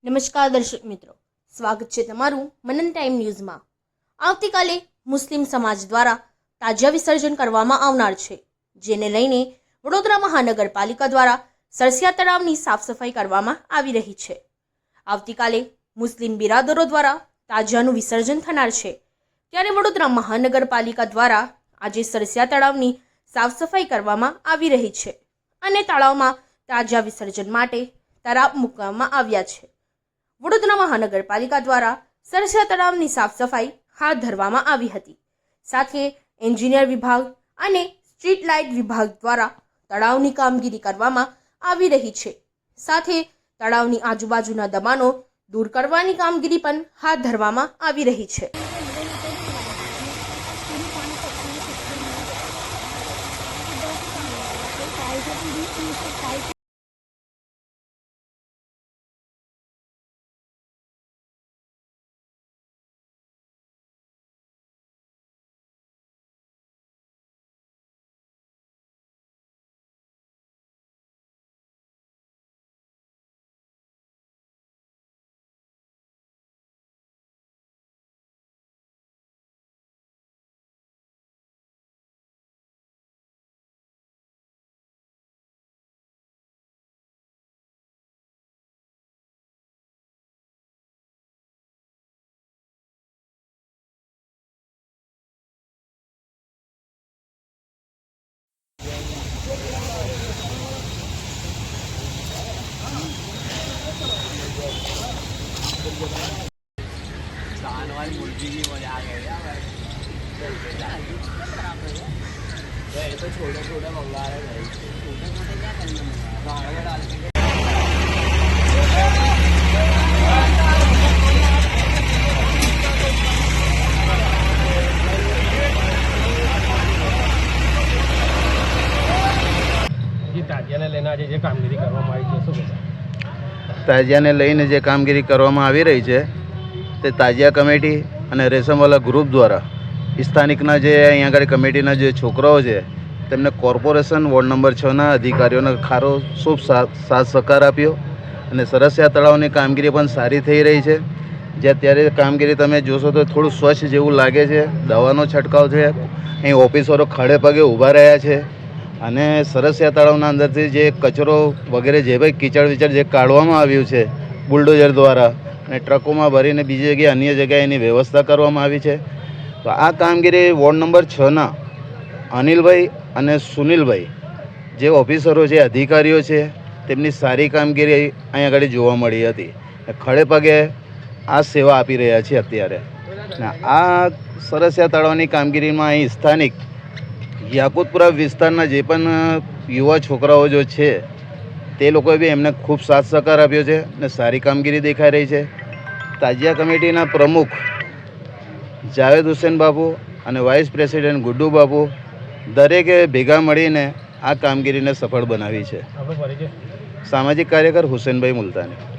નમસ્કાર દર્શક મિત્રો, સ્વાગત છે તમારું મનન ટાઈમ ન્યૂઝમાં। આવતીકાલે મુસ્લિમ સમાજ દ્વારા તાજિયા વિસર્જન કરવામાં આવનાર છે, જેને લઈને વડોદરા મહાનગરપાલિકા દ્વારા સરસિયા તળાવની સાફ સફાઈ કરવામાં આવી રહી છે। આવતીકાલે મુસ્લિમ બિરાદરો દ્વારા તાજિયાનું વિસર્જન થનાર છે, ત્યારે વડોદરા મહાનગરપાલિકા દ્વારા આજે સરસિયા તળાવની સાફ સફાઈ કરવામાં આવી રહી છે અને તળાવમાં તાજિયા વિસર્જન માટે તરાપ મૂકવામાં આવ્યા છે। વડોદરા મહાનગરપાલિકા દ્વારા સરસિયા તળાવની સાફ સફાઈ હાથ ધરવામાં આવી હતી। સાથે એન્જિનિયર વિભાગ અને સ્ટ્રીટ લાઇટ વિભાગ દ્વારા તળાવની કામગીરી કરવામાં આવી રહી છે। સાથે તળાવની આજુબાજુના દબાણો દૂર કરવાની કામગીરી પણ હાથ ધરવામાં આવી રહી છે। તાજિયાને લઈને જે કામગીરી કરવામાં આવી રહી છે તે તાજિયા કમિટી અને રેશમવાલા ગ્રુપ દ્વારા સ્થાનિકના જે અહીંયા આગળ કમિટીના જે છોકરાઓ છે તેમને કોર્પોરેશન વોર્ડ નંબર 6ના અધિકારીઓને ખારો શુભ સાથ સહકાર આપ્યો અને સરસિયા તળાવની કામગીરી પણ સારી થઈ રહી છે। જે અત્યારે કામગીરી તમે જોશો તો થોડું સ્વચ્છ જેવું લાગે છે, દવાનો છંટકાવ છે, અહીં ઓફિસરો ખડે પગે ઊભા રહ્યા છે અને સરસિયા તળાવના અંદરથી જે કચરો વગેરે જે ભાઈ કીચડ વિચડ જે કાઢવામાં આવ્યું છે બુલડોઝર દ્વારા અને ટ્રકોમાં ભરીને બીજી જગ્યાએ અન્ય જગ્યાએ એની વ્યવસ્થા કરવામાં આવી છે। તો આ કામગીરી વોર્ડ નંબર 6ના અનિલભાઈ અને સુનિલભાઈ જે ઓફિસરો છે, અધિકારીઓ છે, તેમની સારી કામગીરી અહીંયા આગળ જોવા મળી હતી। ખડે પગે આ સેવા આપી રહ્યા છે અત્યારે। આ સરસિયા તળાવની કામગીરીમાં અહીં સ્થાનિક યાકુતપુરા વિસ્તારના જે પણ યુવા છોકરાઓ જો છે તે લોકોએ બી એમને ખૂબ સાથ સહકાર આપ્યો છે અને સારી કામગીરી દેખાઈ રહી છે। તાજિયા કમિટીના પ્રમુખ જાવેદ હુસેન બાપુ અને વાઇસ પ્રેસિડેન્ટ ગુડ્ડુ બાપુ દરેકે ભેગા મળીને આ કામગીરીને સફળ બનાવી છે। સામાજિક કાર્યકર હુસેનભાઈ મુલતાની।